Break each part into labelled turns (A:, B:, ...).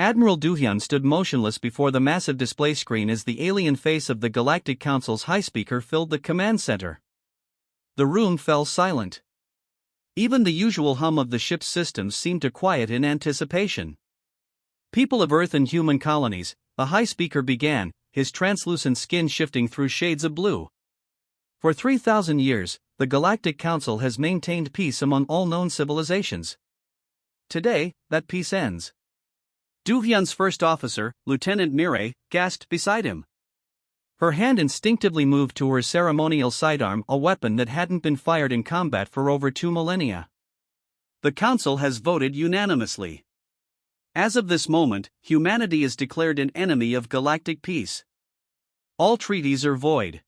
A: Admiral Duhyun stood motionless before the massive display screen as the alien face of the Galactic Council's high speaker filled the command center. The room fell silent. Even the usual hum of the ship's systems seemed to quiet in anticipation. People of Earth and human colonies, the high speaker began, his translucent skin shifting through shades of blue. For 3,000 years, the Galactic Council has maintained peace among all known civilizations. Today, that peace ends. Duhyun's first officer, Lieutenant Mireille, gasped beside him. Her hand instinctively moved to her ceremonial sidearm, a weapon that hadn't been fired in combat for over 2 millennia. The Council has voted unanimously. As of this moment, humanity is declared an enemy of galactic peace. All treaties are void.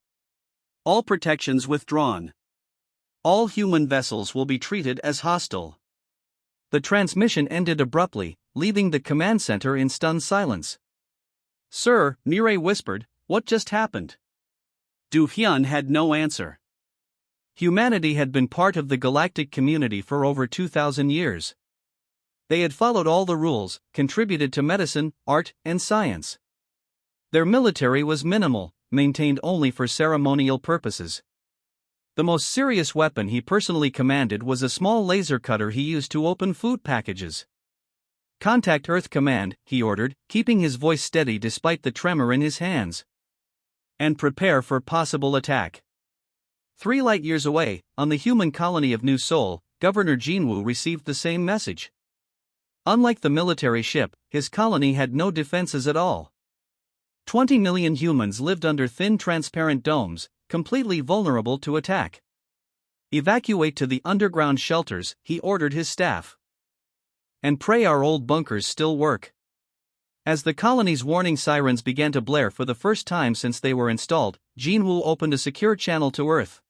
A: All protections withdrawn. All human vessels will be treated as hostile. The transmission ended abruptly, leaving the command center in stunned silence. "Sir," Mireille whispered, "what just happened?" Duhyun had no answer. Humanity had been part of the galactic community for over 2,000 years. They had followed all the rules, contributed to medicine, art, and science. Their military was minimal, maintained only for ceremonial purposes. The most serious weapon he personally commanded was a small laser cutter he used to open food packages. "Contact Earth Command," he ordered, keeping his voice steady despite the tremor in his hands. "And prepare for possible attack." 3 light-years away, on the human colony of New Seoul, Governor Jinwoo received the same message. Unlike the military ship, his colony had no defenses at all. 20 million humans lived under thin transparent domes, completely vulnerable to attack. "Evacuate to the underground shelters," he ordered his staff. "And pray our old bunkers still work." As the colony's warning sirens began to blare for the first time since they were installed, Jinwoo opened a secure channel to Earth.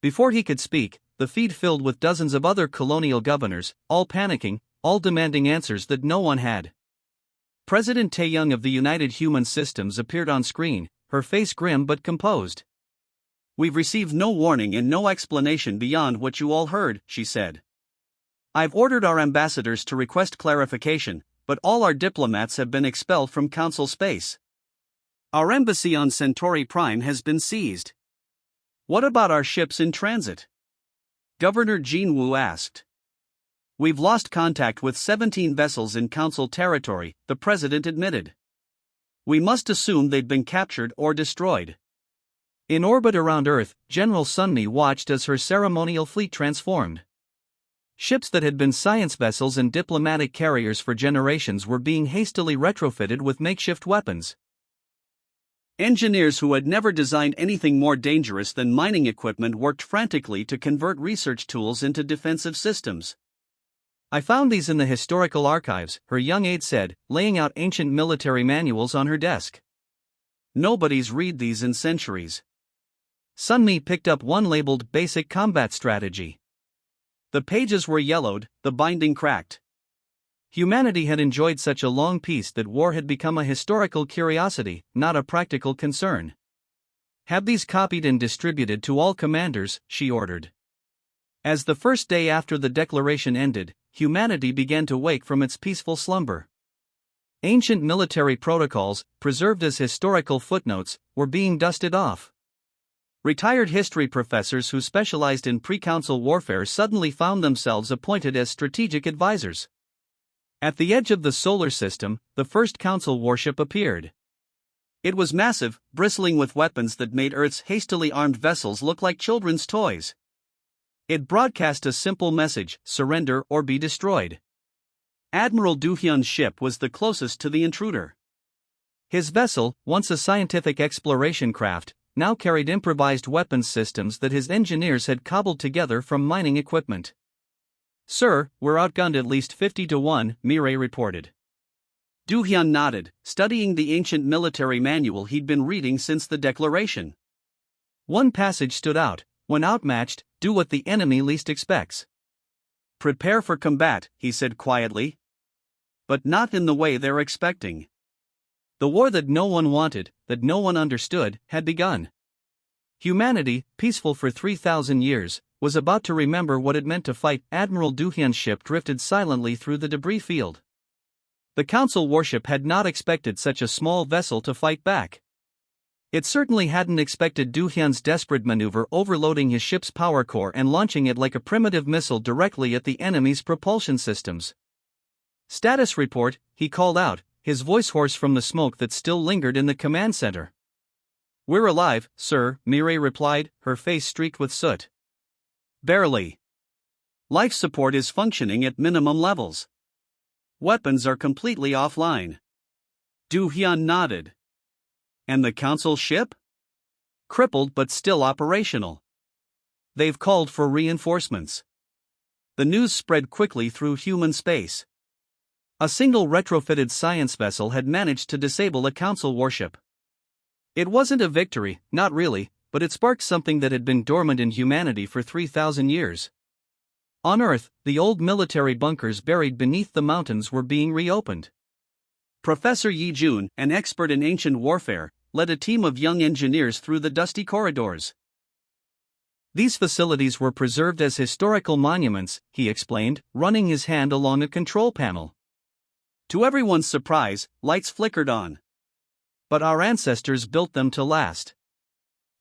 A: Before he could speak, the feed filled with dozens of other colonial governors, all panicking, all demanding answers that no one had. President Taeyong of the United Human Systems appeared on screen, her face grim but composed. "We've received no warning and no explanation beyond what you all heard," she said. "I've ordered our ambassadors to request clarification, but all our diplomats have been expelled from Council space. Our embassy on Centauri Prime has been seized." "What about our ships in transit?" Governor Jinwoo asked. "We've lost contact with 17 vessels in Council territory," the president admitted. "We must assume they'd been captured or destroyed." In orbit around Earth, General Sunmi watched as her ceremonial fleet transformed. Ships that had been science vessels and diplomatic carriers for generations were being hastily retrofitted with makeshift weapons. Engineers who had never designed anything more dangerous than mining equipment worked frantically to convert research tools into defensive systems. "I found these in the historical archives," her young aide said, laying out ancient military manuals on her desk. "Nobody's read these in centuries." Sunmi picked up one labeled Basic Combat Strategy. The pages were yellowed, the binding cracked. Humanity had enjoyed such a long peace that war had become a historical curiosity, not a practical concern. "Have these copied and distributed to all commanders," she ordered. As the first day after the declaration ended, humanity began to wake from its peaceful slumber. Ancient military protocols, preserved as historical footnotes, were being dusted off. Retired history professors who specialized in pre-council warfare suddenly found themselves appointed as strategic advisors. At the edge of the solar system, the first council warship appeared. It was massive, bristling with weapons that made Earth's hastily armed vessels look like children's toys. It broadcast a simple message: surrender or be destroyed. Admiral Duhyun's ship was the closest to the intruder. His vessel, once a scientific exploration craft, now carried improvised weapons systems that his engineers had cobbled together from mining equipment. "Sir, we're outgunned at least 50 to 1, Mireille reported. Duhyun nodded, studying the ancient military manual he'd been reading since the declaration. One passage stood out: "When outmatched, do what the enemy least expects." "Prepare for combat," he said quietly. "But not in the way they're expecting." The war that no one wanted, that no one understood, had begun. Humanity, peaceful for 3,000 years, was about to remember what it meant to fight. Admiral Duhyun's ship drifted silently through the debris field. The Council warship had not expected such a small vessel to fight back. It certainly hadn't expected Du Hyun's desperate maneuver, overloading his ship's power core and launching it like a primitive missile directly at the enemy's propulsion systems. "Status report," he called out, his voice hoarse from the smoke that still lingered in the command center. "We're alive, sir," Mireille replied, her face streaked with soot. "Barely. Life support is functioning at minimum levels. Weapons are completely offline." Du Hyun nodded. "And the Council ship?" "Crippled but still operational. They've called for reinforcements." The news spread quickly through human space. A single retrofitted science vessel had managed to disable a Council warship. It wasn't a victory, not really, but it sparked something that had been dormant in humanity for 3,000 years. On Earth, the old military bunkers buried beneath the mountains were being reopened. Professor Yi Jun, an expert in ancient warfare, led a team of young engineers through the dusty corridors. These facilities were preserved as historical monuments, he explained, running his hand along a control panel. To everyone's surprise, lights flickered on. But our ancestors built them to last.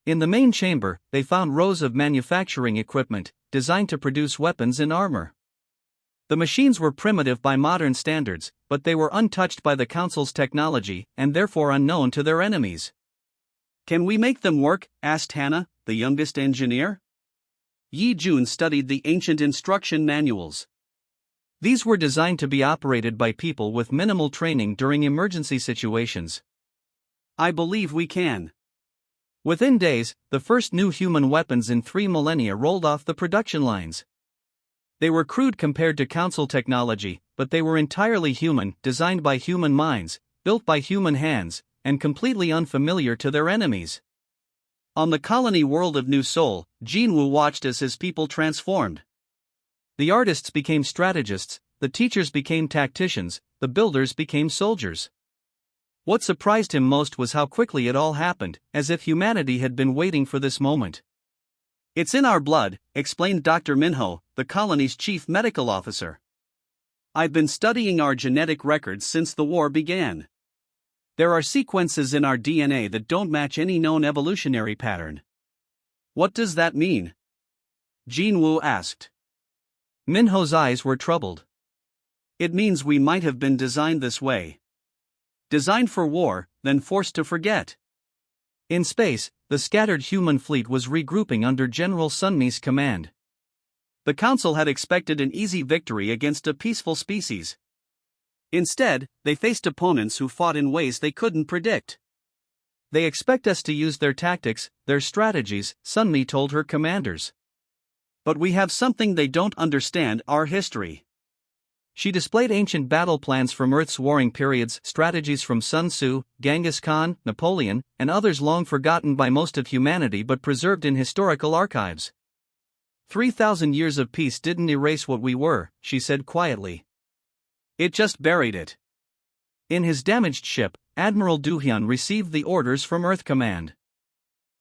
A: In the main chamber, they found rows of manufacturing equipment, designed to produce weapons and armor. The machines were primitive by modern standards, but they were untouched by the Council's technology, and therefore unknown to their enemies. "Can we make them work?" asked Hannah, the youngest engineer. Yi Jun studied the ancient instruction manuals. These were designed to be operated by people with minimal training during emergency situations. "I believe we can." Within days, the first new human weapons in 3 millennia rolled off the production lines. They were crude compared to Council technology, but they were entirely human, designed by human minds, built by human hands, and completely unfamiliar to their enemies. On the colony world of New Seoul, Jinwoo watched as his people transformed. The artists became strategists, the teachers became tacticians, the builders became soldiers. What surprised him most was how quickly it all happened, as if humanity had been waiting for this moment. "It's in our blood," explained Dr. Minho, the colony's chief medical officer. "I've been studying our genetic records since the war began. There are sequences in our DNA that don't match any known evolutionary pattern." "What does that mean?" Jinwoo asked. Minho's eyes were troubled. "It means we might have been designed this way. Designed for war, then forced to forget." In space, the scattered human fleet was regrouping under General Sunmi's command. The Council had expected an easy victory against a peaceful species. Instead, they faced opponents who fought in ways they couldn't predict. "They expect us to use their tactics, their strategies," Sunmi told her commanders. "But we have something they don't understand: our history." She displayed ancient battle plans from Earth's warring periods, strategies from Sun Tzu, Genghis Khan, Napoleon, and others long forgotten by most of humanity but preserved in historical archives. 3,000 years of peace didn't erase what we were, she said quietly. It just buried it. In his damaged ship, Admiral Du Hyun received the orders from Earth Command.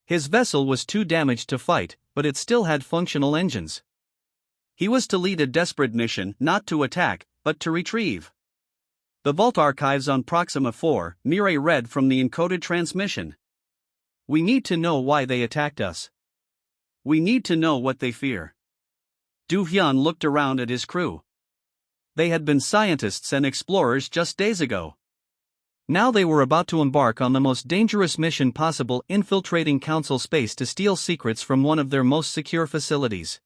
A: His vessel was too damaged to fight, but it still had functional engines. He was to lead a desperate mission, not to attack, but to retrieve. "The Vault Archives on Proxima 4, Mireille read from the encoded transmission. "We need to know why they attacked us. We need to know what they fear." Du Hyun looked around at his crew. They had been scientists and explorers just days ago. Now they were about to embark on the most dangerous mission possible, infiltrating Council space to steal secrets from one of their most secure facilities.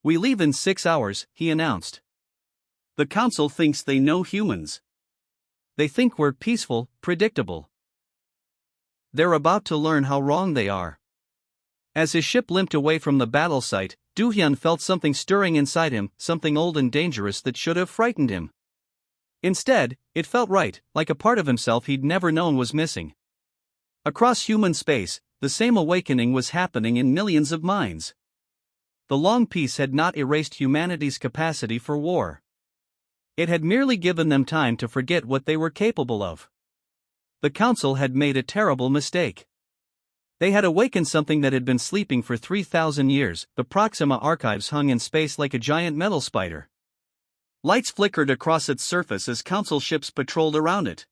A: "We leave in 6 hours, he announced. "The Council thinks they know humans. They think we're peaceful, predictable. They're about to learn how wrong they are." As his ship limped away from the battle site, Du Hyun felt something stirring inside him, something old and dangerous that should have frightened him. Instead, it felt right, like a part of himself he'd never known was missing. Across human space, the same awakening was happening in millions of minds. The long peace had not erased humanity's capacity for war. It had merely given them time to forget what they were capable of. The Council had made a terrible mistake. They had awakened something that had been sleeping for 3,000 years. The Proxima archives hung in space like a giant metal spider. Lights flickered across its surface as council ships patrolled around it.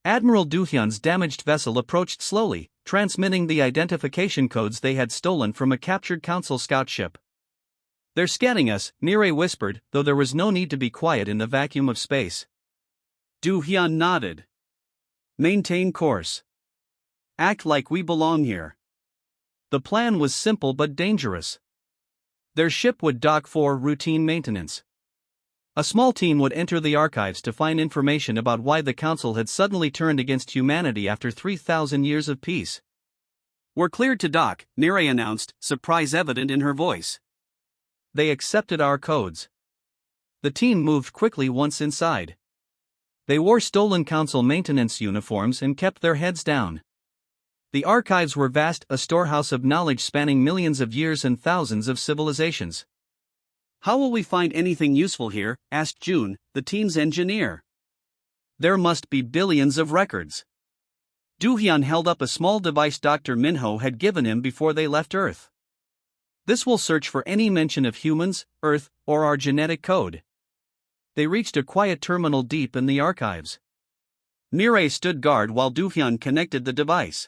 A: Admiral Duhyun's damaged vessel approached slowly, transmitting the identification codes they had stolen from a captured council scout ship. "They're scanning us," Nire whispered, though there was no need to be quiet in the vacuum of space. Du-hyun nodded. "Maintain course. Act like we belong here." The plan was simple but dangerous. Their ship would dock for routine maintenance. A small team would enter the archives to find information about why the Council had suddenly turned against humanity after 3,000 years of peace. "We're cleared to dock," Nire announced, surprise evident in her voice. They accepted our codes. The team moved quickly once inside. They wore stolen Council maintenance uniforms and kept their heads down. The archives were vast, a storehouse of knowledge spanning millions of years and thousands of civilizations. "How will we find anything useful here?" asked June, the team's engineer. "There must be billions of records." Du-hyun held up a small device Dr. Minho had given him before they left Earth. "This will search for any mention of humans, Earth, or our genetic code." They reached a quiet terminal deep in the archives. Nire stood guard while Du-hyun connected the device.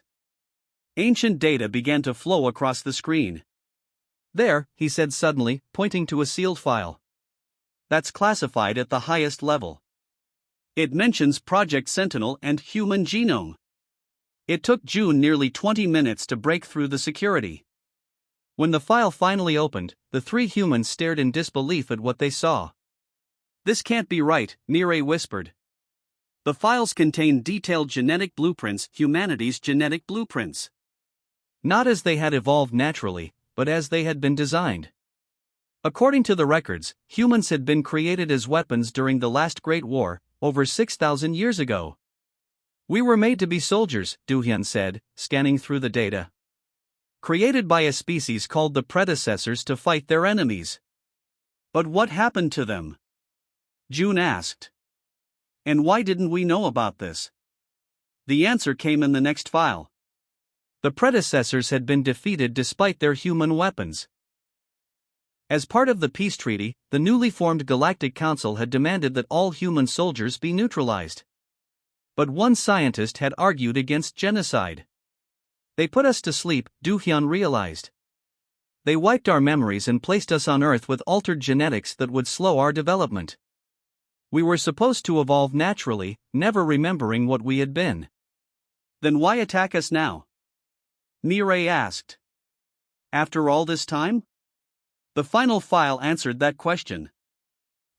A: Ancient data began to flow across the screen. "There," he said suddenly, pointing to a sealed file. "That's classified at the highest level. It mentions Project Sentinel and human genome." It took June nearly 20 minutes to break through the security. When the file finally opened, the three humans stared in disbelief at what they saw. "This can't be right," Nire whispered. "The files contain detailed genetic blueprints, humanity's genetic blueprints. Not as they had evolved naturally, but as they had been designed. According to the records, humans had been created as weapons during the last Great War, over 6,000 years ago. We were made to be soldiers," Du-hyun said, scanning through the data. "Created by a species called the predecessors to fight their enemies." "But what happened to them?" June asked. "And why didn't we know about this?" The answer came in the next file. The predecessors had been defeated despite their human weapons. As part of the peace treaty, the newly formed Galactic Council had demanded that all human soldiers be neutralized. But one scientist had argued against genocide. "They put us to sleep," Du-hyun realized. "They wiped our memories and placed us on Earth with altered genetics that would slow our development. We were supposed to evolve naturally, never remembering what we had been." "Then why attack us now?" Nire asked. "After all this time?" The final file answered that question.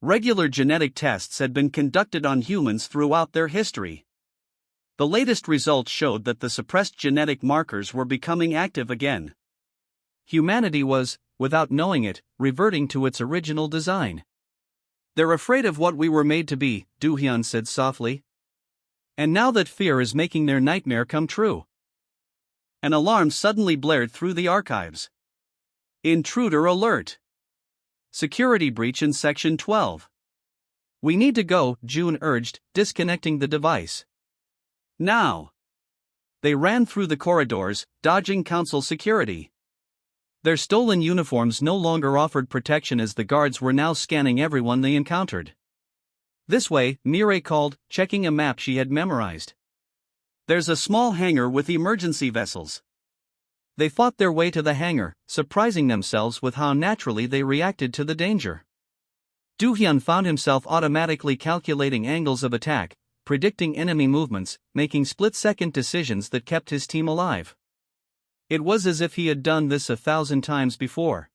A: Regular genetic tests had been conducted on humans throughout their history. The latest results showed that the suppressed genetic markers were becoming active again. Humanity was, without knowing it, reverting to its original design. "They're afraid of what we were made to be," Du-hyun said softly. "And now that fear is making their nightmare come true." An alarm suddenly blared through the archives. "Intruder alert! Security breach in Section 12. We need to go," June urged, disconnecting the device. "Now!" They ran through the corridors, dodging Council security. Their stolen uniforms no longer offered protection as the guards were now scanning everyone they encountered. "This way," Nire called, checking a map she had memorized. "There's a small hangar with emergency vessels." They fought their way to the hangar, surprising themselves with how naturally they reacted to the danger. Du-hyun found himself automatically calculating angles of attack, predicting enemy movements, making split-second decisions that kept his team alive. It was as if he had done this 1,000 times before.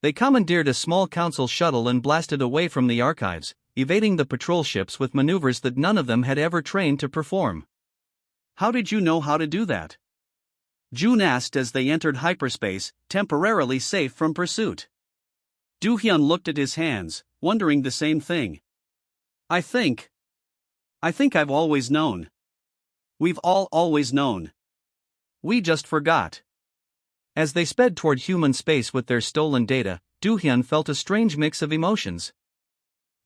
A: They commandeered a small council shuttle and blasted away from the archives, evading the patrol ships with maneuvers that none of them had ever trained to perform. "How did you know how to do that?" June asked as they entered hyperspace, temporarily safe from pursuit. Du-hyun looked at his hands, wondering the same thing. I think I've always known. We've all always known. We just forgot." As they sped toward human space with their stolen data, Du-hyun felt a strange mix of emotions.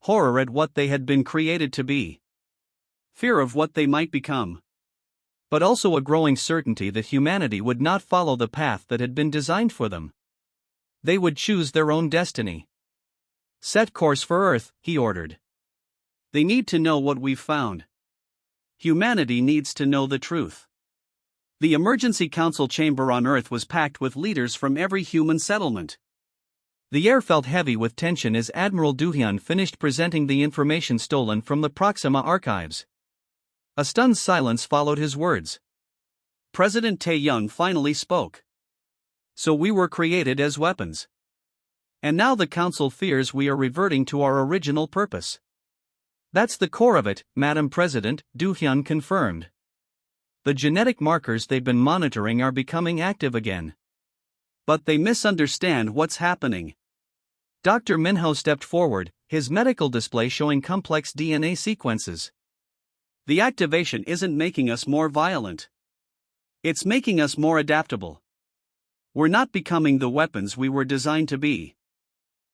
A: Horror at what they had been created to be. Fear of what they might become. But also a growing certainty that humanity would not follow the path that had been designed for them. They would choose their own destiny. Set course for Earth, he ordered. They need to know what we've found. Humanity needs to know the truth. The emergency council chamber on Earth was packed with leaders from every human settlement. The air felt heavy with tension as Admiral Duhyun finished presenting the information stolen from the Proxima archives. A stunned silence followed his words. President Tae-young finally spoke. So we were created as weapons. And now the Council fears we are reverting to our original purpose. That's the core of it, Madam President, Duhyun confirmed. The genetic markers they've been monitoring are becoming active again. But they misunderstand what's happening. Dr. Minho stepped forward, his medical display showing complex DNA sequences. The activation isn't making us more violent. It's making us more adaptable. We're not becoming the weapons we were designed to be.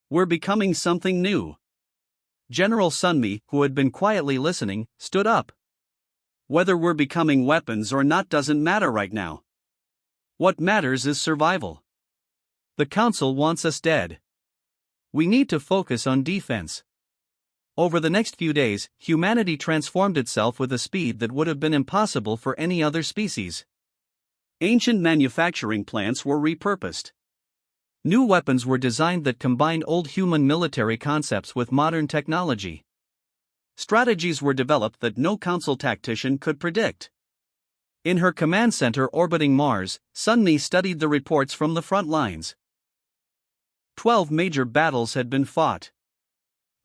A: We're becoming something new. General Sunmi, who had been quietly listening, stood up. Whether we're becoming weapons or not doesn't matter right now. What matters is survival. The Council wants us dead. We need to focus on defense. Over the next few days, humanity transformed itself with a speed that would have been impossible for any other species. Ancient manufacturing plants were repurposed. New weapons were designed that combined old human military concepts with modern technology. Strategies were developed that no Council tactician could predict. In her command center orbiting Mars, Sunmi studied the reports from the front lines. 12 major battles had been fought.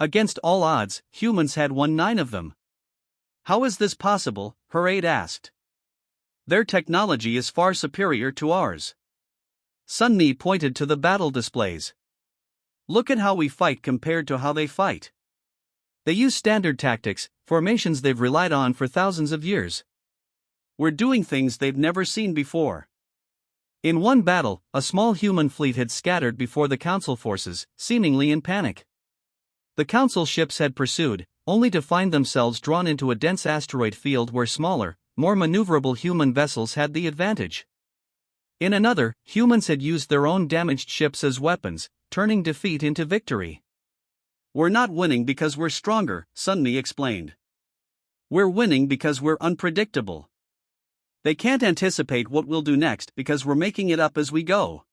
A: Against all odds, humans had won 9 of them. How is this possible? Her aide asked. Their technology is far superior to ours. Sunmi pointed to the battle displays. Look at how we fight compared to how they fight. They use standard tactics, formations they've relied on for thousands of years. We're doing things they've never seen before. In one battle, a small human fleet had scattered before the Council forces, seemingly in panic. The Council ships had pursued, only to find themselves drawn into a dense asteroid field where smaller, more maneuverable human vessels had the advantage. In another, humans had used their own damaged ships as weapons, turning defeat into victory. We're not winning because we're stronger, Sunmi explained. We're winning because we're unpredictable. They can't anticipate what we'll do next because we're making it up as we go.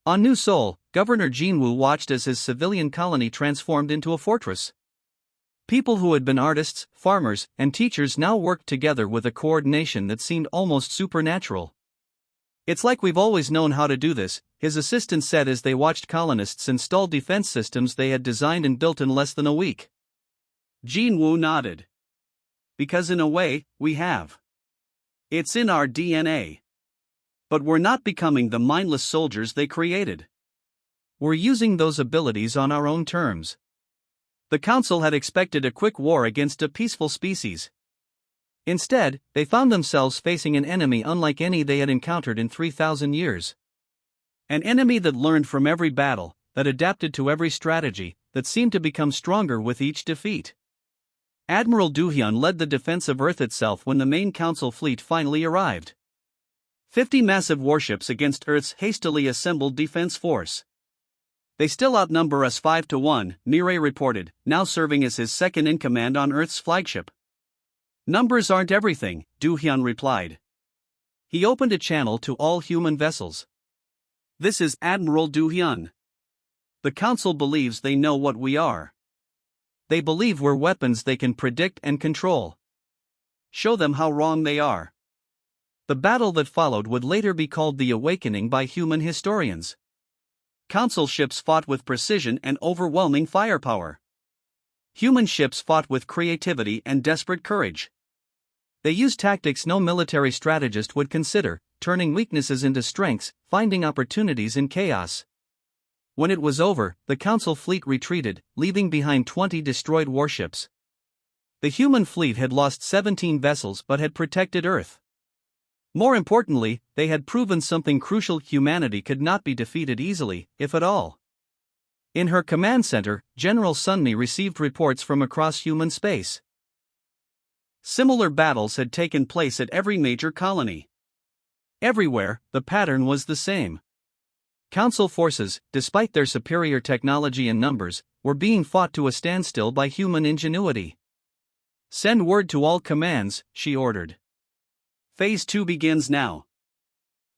A: On New Seoul, Governor Jinwoo watched as his civilian colony transformed into a fortress. People who had been artists, farmers, and teachers now worked together with a coordination that seemed almost supernatural. It's like we've always known how to do this, his assistant said as they watched colonists install defense systems they had designed and built in less than a week. Jinwoo nodded. Because in a way, we have. It's in our DNA. But we're not becoming the mindless soldiers they created. We're using those abilities on our own terms. The Council had expected a quick war against a peaceful species. Instead, they found themselves facing an enemy unlike any they had encountered in 3,000 years. An enemy that learned from every battle, that adapted to every strategy, that seemed to become stronger with each defeat. Admiral Duhyun led the defense of Earth itself when the main Council fleet finally arrived. 50 massive warships against Earth's hastily assembled defense force. They still outnumber us 5-1, Mireille reported, now serving as his second-in-command on Earth's flagship. Numbers aren't everything, Duhyun replied. He opened a channel to all human vessels. This is Admiral Duhyun. The Council believes they know what we are. They believe we're weapons they can predict and control. Show them how wrong they are. The battle that followed would later be called the Awakening by human historians. Council ships fought with precision and overwhelming firepower. Human ships fought with creativity and desperate courage. They used tactics no military strategist would consider, turning weaknesses into strengths, finding opportunities in chaos. When it was over, the Council fleet retreated, leaving behind 20 destroyed warships. The human fleet had lost 17 vessels but had protected Earth. More importantly, they had proven something crucial: humanity could not be defeated easily, if at all. In her command center, General Sunmi received reports from across human space. Similar battles had taken place at every major colony. Everywhere, the pattern was the same. Council forces, despite their superior technology and numbers, were being fought to a standstill by human ingenuity. "Send word to all commands," she ordered. "Phase 2 begins now."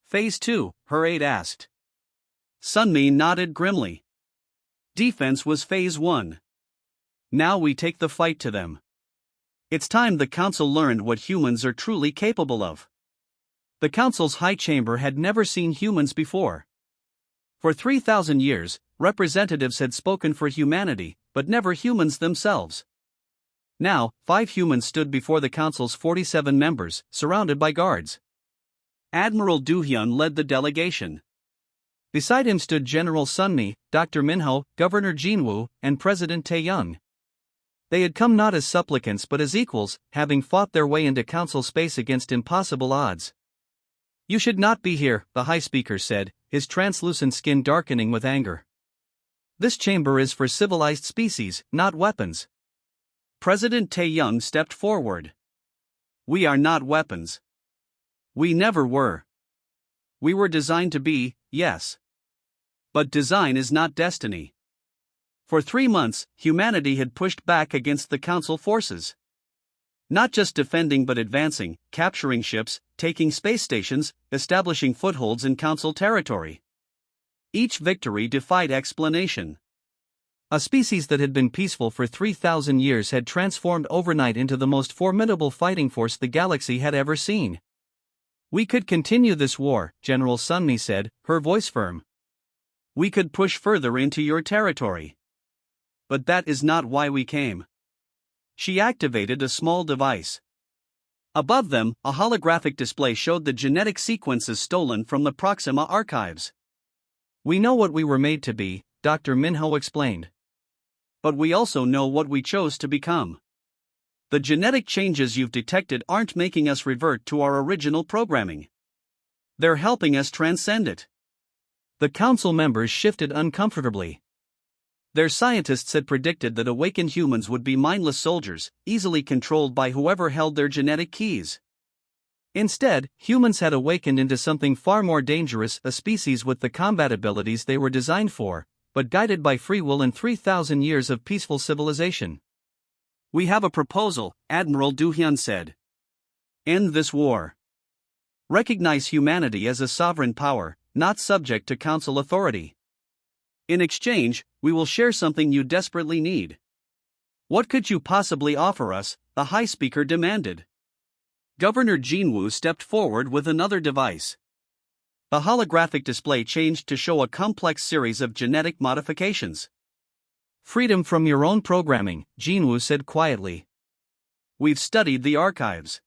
A: "Phase 2, her aide asked. Sunmi nodded grimly. Defense was Phase 1. Now we take the fight to them. It's time the Council learned what humans are truly capable of. The Council's High Chamber had never seen humans before. For 3,000 years, representatives had spoken for humanity, but never humans themselves. Now, 5 humans stood before the Council's 47 members, surrounded by guards. Admiral Du-hyun led the delegation. Beside him stood General Sunmi, Dr. Minho, Governor Jinwoo, and President Tae-young. They had come not as supplicants but as equals, having fought their way into Council space against impossible odds. "You should not be here," the High Speaker said, his translucent skin darkening with anger. "This chamber is for civilized species, not weapons." President Tae-young stepped forward. "We are not weapons. We never were. We were designed to be, yes. But design is not destiny." For 3 months, humanity had pushed back against the Council forces. Not just defending but advancing, capturing ships, taking space stations, establishing footholds in Council territory. Each victory defied explanation. A species that had been peaceful for 3,000 years had transformed overnight into the most formidable fighting force the galaxy had ever seen. "We could continue this war," General Sunmi said, her voice firm. "We could push further into your territory. But that is not why we came." She activated a small device. Above them, a holographic display showed the genetic sequences stolen from the Proxima archives. "We know what we were made to be," Dr. Minho explained. "But we also know what we chose to become. The genetic changes you've detected aren't making us revert to our original programming. They're helping us transcend it." The Council members shifted uncomfortably. Their scientists had predicted that awakened humans would be mindless soldiers, easily controlled by whoever held their genetic keys. Instead, humans had awakened into something far more dangerous, a species with the combat abilities they were designed for, but guided by free will and 3,000 years of peaceful civilization. "We have a proposal," Admiral Du-hyun said. "End this war. Recognize humanity as a sovereign power, not subject to Council authority. In exchange, we will share something you desperately need." "What could you possibly offer us?" the High Speaker demanded. Governor Jinwoo stepped forward with another device. The holographic display changed to show a complex series of genetic modifications. "Freedom from your own programming," Jinwoo said quietly. "We've studied the archives.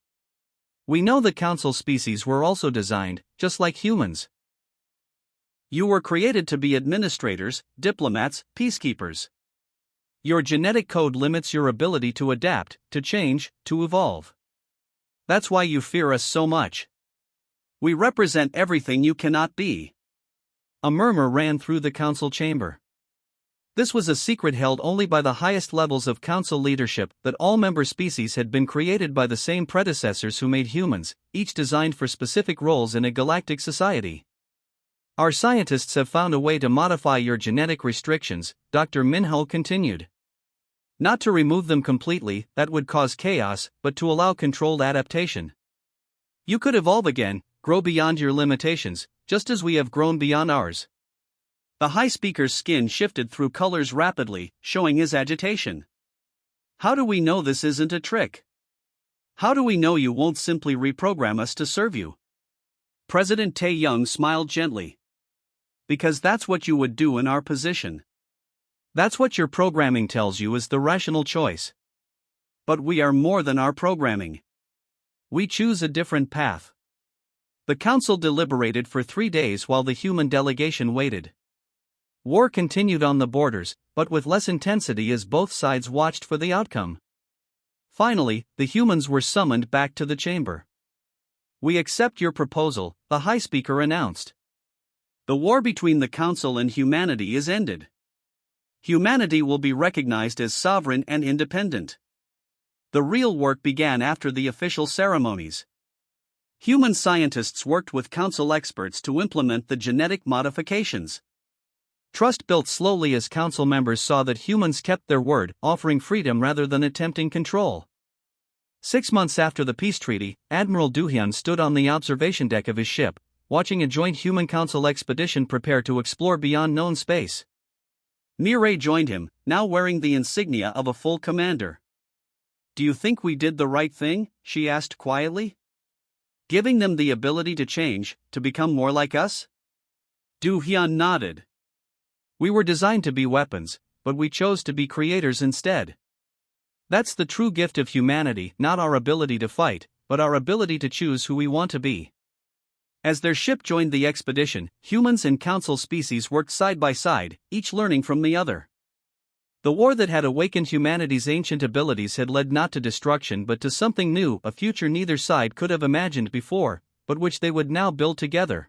A: We know the Council species were also designed, just like humans. You were created to be administrators, diplomats, peacekeepers. Your genetic code limits your ability to adapt, to change, to evolve. That's why you fear us so much. We represent everything you cannot be." A murmur ran through the Council chamber. This was a secret held only by the highest levels of Council leadership, that all member species had been created by the same predecessors who made humans, each designed for specific roles in a galactic society. "Our scientists have found a way to modify your genetic restrictions," Dr. Minho continued. "Not to remove them completely, that would cause chaos, but to allow controlled adaptation. You could evolve again, grow beyond your limitations, just as we have grown beyond ours." The High Speaker's skin shifted through colors rapidly, showing his agitation. "How do we know this isn't a trick? How do we know you won't simply reprogram us to serve you?" President Tae-young smiled gently. "Because that's what you would do in our position. That's what your programming tells you is the rational choice. But we are more than our programming. We choose a different path." The Council deliberated for 3 days while the human delegation waited. War continued on the borders, but with less intensity as both sides watched for the outcome. Finally, the humans were summoned back to the chamber. "We accept your proposal," the High Speaker announced. "The war between the Council and humanity is ended. Humanity will be recognized as sovereign and independent. The real work began after the official ceremonies. Human scientists worked with council experts to implement the genetic modifications. Trust built slowly as council members saw that humans kept their word, offering freedom rather than attempting control. 6 months after the peace treaty, Admiral Duhyun stood on the observation deck of his ship, watching a joint human council expedition prepare to explore beyond known space. Mireille joined him, now wearing the insignia of a full commander. "Do you think we did the right thing?" she asked quietly. "Giving them the ability to change, to become more like us?" Duhyun nodded. "We were designed to be weapons, but we chose to be creators instead. That's the true gift of humanity, not our ability to fight, but our ability to choose who we want to be." As their ship joined the expedition, humans and council species worked side by side, each learning from the other. The war that had awakened humanity's ancient abilities had led not to destruction but to something new, a future neither side could have imagined before, but which they would now build together.